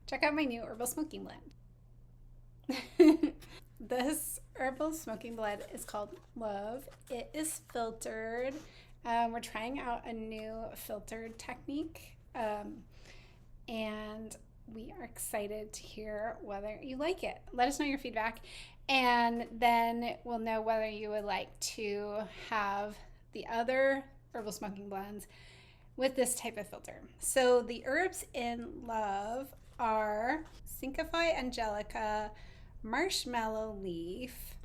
check out my new herbal smoking blend. This herbal smoking blend is called Love. It is filtered. We're trying out a new filtered technique, and we are excited to hear whether you like it. Let us know your feedback, and then we'll know whether you would like to have the other herbal smoking blends with this type of filter. So the herbs in Love are Cinquefoy angelica, marshmallow leaf,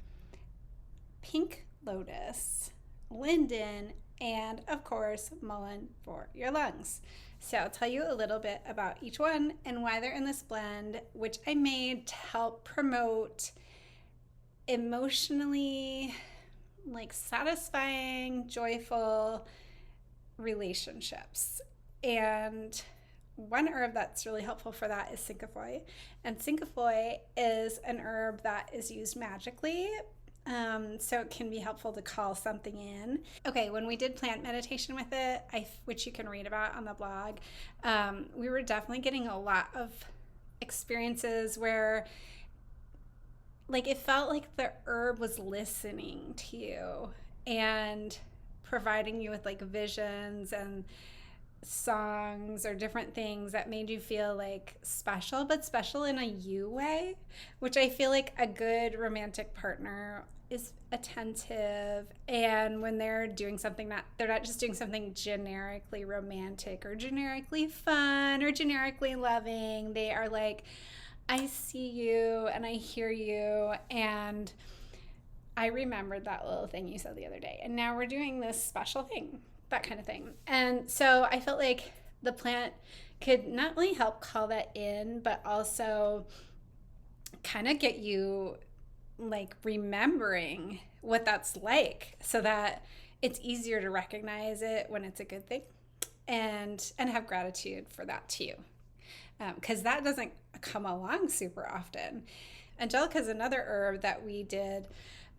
pink lotus, linden, and of course, mullein for your lungs. So I'll tell you a little bit about each one and why they're in this blend, which I made to help promote emotionally satisfying, joyful relationships. And one herb that's really helpful for that is cinquefoy. And cinquefoy is an herb that is used magically. So it can be helpful to call something in. Okay, when we did plant meditation with it, which you can read about on the blog, we were definitely getting a lot of experiences where it felt like the herb was listening to you and providing you with visions and songs or different things that made you feel special, but special in a you way, which I feel like a good romantic partner is attentive, and when they're doing something that they're not just doing something generically romantic or generically fun or generically loving, they are I see you and I hear you, and I remembered that little thing you said the other day, and now we're doing this special thing, that kind of thing. And so I felt like the plant could not only help call that in, but also kind of get you remembering what that's like, so that it's easier to recognize it when it's a good thing and have gratitude for that too. Because that doesn't come along super often. Angelica is another herb that we did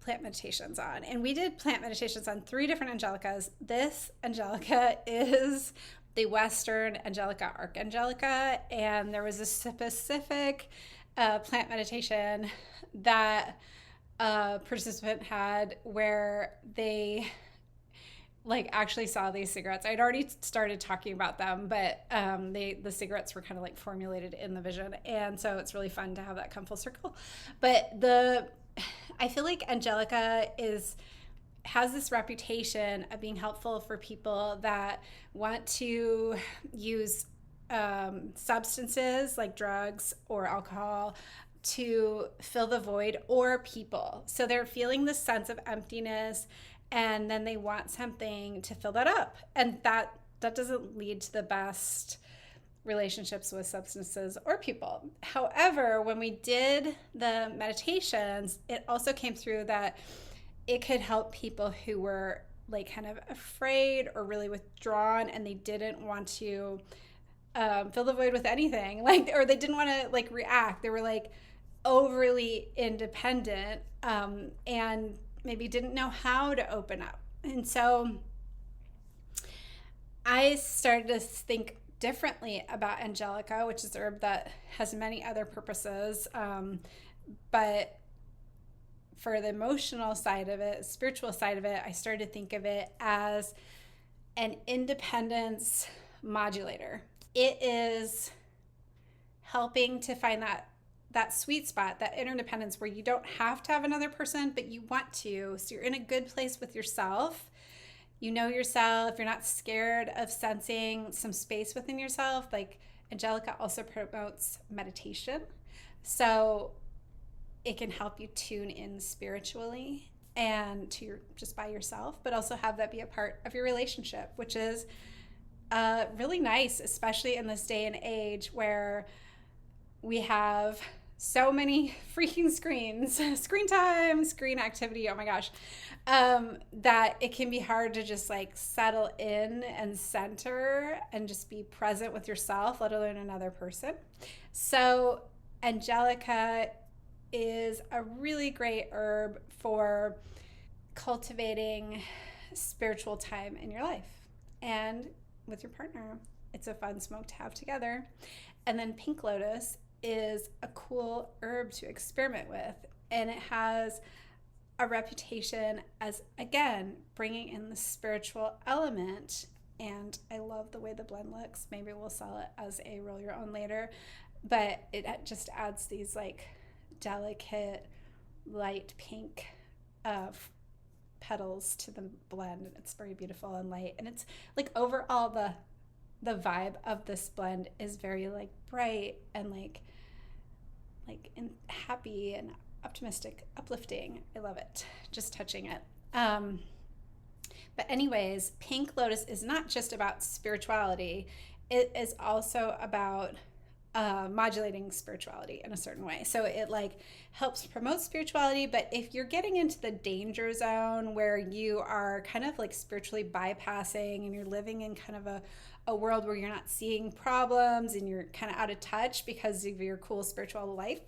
plant meditations on. And we did plant meditations on 3 different angelicas. This angelica is the Western Angelica Archangelica, and there was a specific plant meditation that a participant had where they actually saw these cigarettes. I'd already started talking about them, but the cigarettes were kind of formulated in the vision, and so it's really fun to have that come full circle. But I feel like Angelica has this reputation of being helpful for people that want to use substances like drugs or alcohol to fill the void, or people. So they're feeling this sense of emptiness, and then they want something to fill that up. And that doesn't lead to the best relationships with substances or people. However, when we did the meditations, it also came through that it could help people who were kind of afraid or really withdrawn, and they didn't want to fill the void with anything, or they didn't want to react. They were overly independent, and maybe didn't know how to open up. And so I started to think differently about Angelica, which is a herb that has many other purposes, but for the emotional side of it, spiritual side of it, I started to think of it as an independence modulator. It is helping to find that sweet spot, that interdependence where you don't have to have another person, but you want to. So you're in a good place with yourself. You know yourself. You're not scared of sensing some space within yourself. Angelica also promotes meditation. So it can help you tune in spiritually and just by yourself, but also have that be a part of your relationship, which is really nice, especially in this day and age where we have so many freaking screen time, screen activity, oh my gosh, that it can be hard to just settle in and center and just be present with yourself, let alone another person. So Angelica is a really great herb for cultivating spiritual time in your life and with your partner. It's a fun smoke to have together. And then pink lotus is a cool herb to experiment with. And it has a reputation as, again, bringing in the spiritual element. And I love the way the blend looks. Maybe we'll sell it as a roll your own later. But it just adds these like delicate, light pink petals to the blend. And it's very beautiful and light. And it's like overall the vibe of this blend is very like bright and like and happy and optimistic, uplifting. I love it. Just touching it. But anyways, Pink Lotus is not just about spirituality. It is also about modulating spirituality in a certain way. So it like helps promote spirituality, but if you're getting into the danger zone where you are kind of like spiritually bypassing and you're living in kind of a world where you're not seeing problems and you're kind of out of touch because of your cool spiritual life,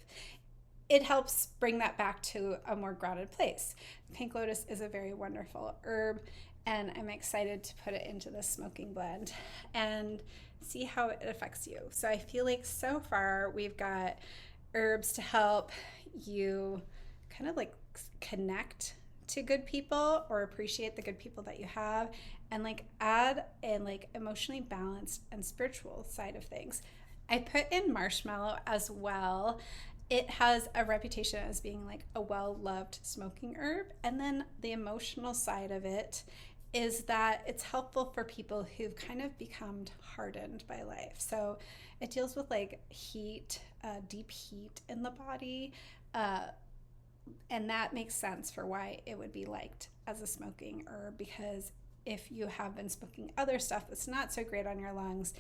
it helps bring that back to a more grounded place. Pink Lotus is a very wonderful herb, and I'm excited to put it into this smoking blend and see how it affects you. So I feel like so far we've got herbs to help you kind of like connect to good people or appreciate the good people that you have, and like add a like emotionally balanced and spiritual side of things. I put in marshmallow as well. It has a reputation as being like a well-loved smoking herb. And then the emotional side of it is that it's helpful for people who've kind of become hardened by life. So it deals with like heat, deep heat in the body. And that makes sense for why it would be liked as a smoking herb, because if you have been smoking other stuff that's not so great on your lungs,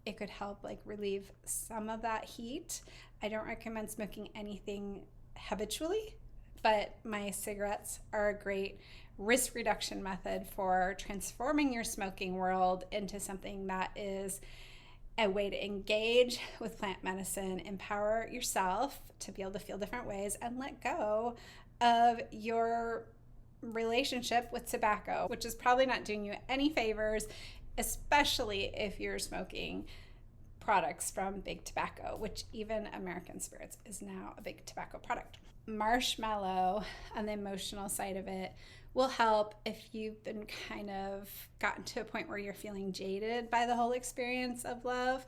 it could help like relieve some of that heat. I don't recommend smoking anything habitually, but my cigarettes are a great risk reduction method for transforming your smoking world into something that is a way to engage with plant medicine, empower yourself to be able to feel different ways, and let go of your relationship with tobacco, which is probably not doing you any favors, especially if you're smoking products from Big Tobacco, which even American Spirits is now a Big Tobacco product. Marshmallow, on the emotional side of it, will help if you've been kind of gotten to a point where you're feeling jaded by the whole experience of love.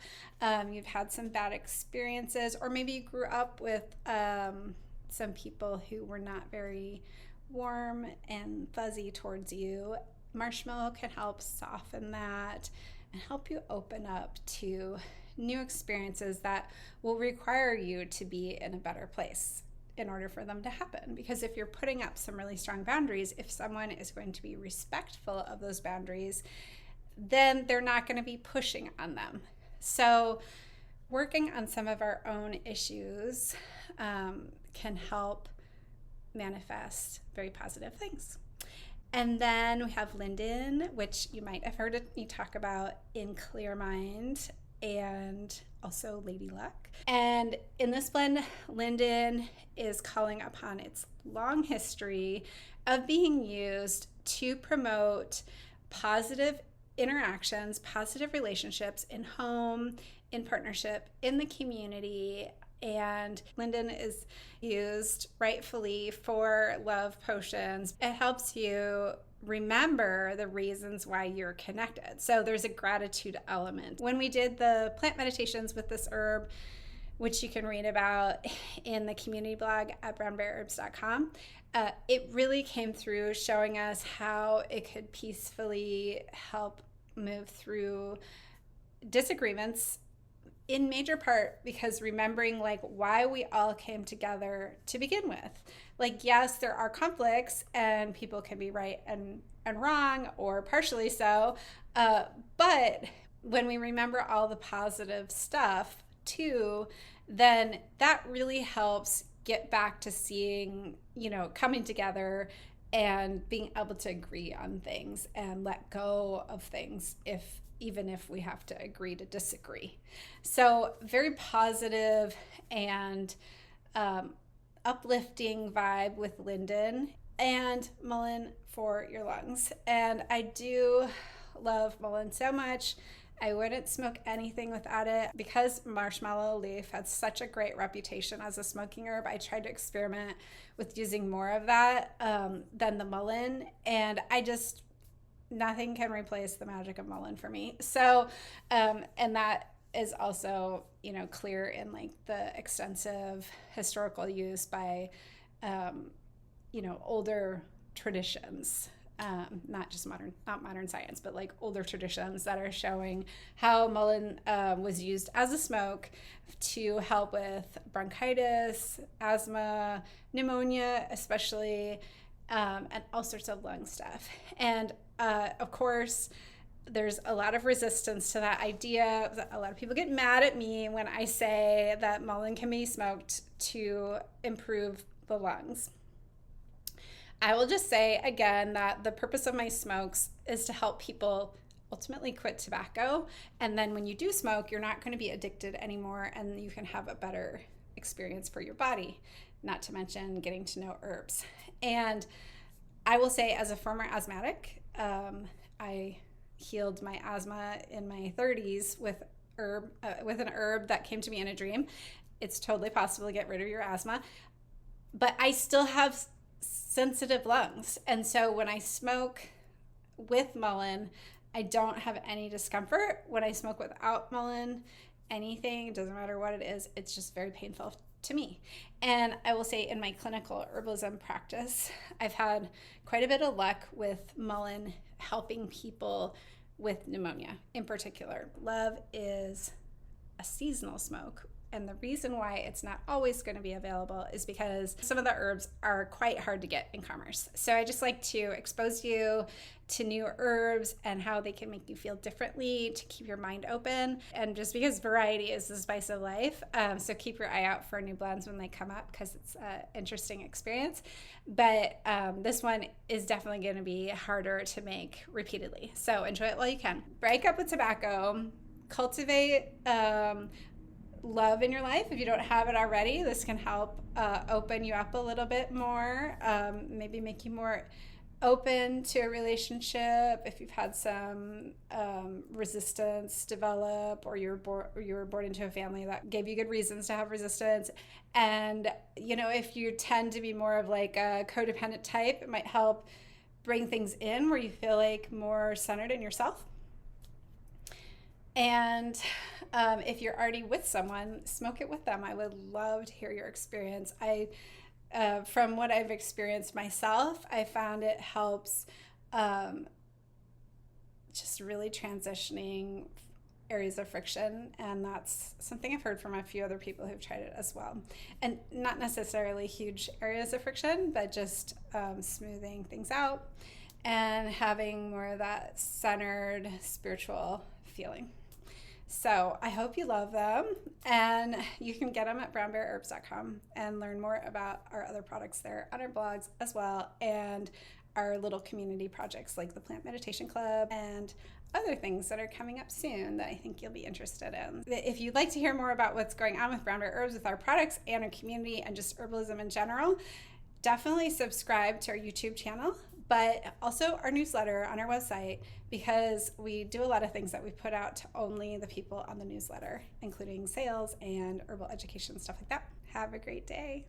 You've had some bad experiences, or maybe you grew up with some people who were not very warm and fuzzy towards you. Marshmallow can help soften that and help you open up to new experiences that will require you to be in a better place in order for them to happen. Because if you're putting up some really strong boundaries, if someone is going to be respectful of those boundaries, then they're not going to be pushing on them. So working on some of our own issues can help manifest very positive things. And then we have linden, which you might have heard me talk about in Clear Mind, and also Lady Luck. And in this blend, linden is calling upon its long history of being used to promote positive interactions, positive relationships in home, in partnership, in the community. And linden is used rightfully for love potions. It helps you remember the reasons why you're connected. So there's a gratitude element. When we did the plant meditations with this herb, which you can read about in the community blog at brownbearherbs.com, it really came through showing us how it could peacefully help move through disagreements, in major part because remembering like why we all came together to begin with. Like, yes, there are conflicts and people can be right and wrong, or partially so, but when we remember all the positive stuff too, then that really helps get back to seeing, coming together and being able to agree on things and let go of things even if we have to agree to disagree. So very positive and uplifting vibe with linden and mullein for your lungs. And I do love mullein so much I wouldn't smoke anything without it. Because marshmallow leaf had such a great reputation as a smoking herb, I tried to experiment with using more of that than the mullein. And nothing can replace the magic of mullein for me. So, and that is also, clear in like the extensive historical use by, older traditions. Not just not modern science, but like older traditions that are showing how mullein was used as a smoke to help with bronchitis, asthma, pneumonia, especially, and all sorts of lung stuff. And of course, there's a lot of resistance to that idea. A lot of people get mad at me when I say that mullein can be smoked to improve the lungs. I will just say again that the purpose of my smokes is to help people ultimately quit tobacco. And then when you do smoke, you're not going to be addicted anymore, and you can have a better experience for your body, not to mention getting to know herbs. And I will say, as a former asthmatic, I healed my asthma in my 30s with an herb that came to me in a dream. It's totally possible to get rid of your asthma, but I still have sensitive lungs. And so when I smoke with mullein, I don't have any discomfort. When I smoke without mullein, anything, doesn't matter what it is, it's just very painful to me. And I will say, in my clinical herbalism practice, I've had quite a bit of luck with mullein helping people with pneumonia in particular. Love is a seasonal smoke. And the reason why it's not always going to be available is because some of the herbs are quite hard to get in commerce. So I just like to expose you to new herbs and how they can make you feel differently, to keep your mind open. And just because variety is the spice of life, so keep your eye out for new blends when they come up, because it's an interesting experience. But this one is definitely going to be harder to make repeatedly. So enjoy it while you can. Break up with tobacco. Cultivate love in your life. If you don't have it already, this can help open you up a little bit more, maybe make you more open to a relationship. If you've had some resistance develop, or you were born into a family that gave you good reasons to have resistance. And if you tend to be more of like a codependent type, it might help bring things in where you feel like more centered in yourself. And if you're already with someone, smoke it with them. I would love to hear your experience. From what I've experienced myself, I found it helps just really transitioning areas of friction. And that's something I've heard from a few other people who've tried it as well. And not necessarily huge areas of friction, but just smoothing things out and having more of that centered spiritual feeling. So I hope you love them, and you can get them at brownbearherbs.com and learn more about our other products there on our blogs as well, and our little community projects like the Plant Meditation Club and other things that are coming up soon that I think you'll be interested in. If you'd like to hear more about what's going on with Brown Bear Herbs, with our products and our community and just herbalism in general, definitely subscribe to our YouTube channel, but also our newsletter on our website, because we do a lot of things that we put out to only the people on the newsletter, including sales and herbal education, stuff like that. Have a great day.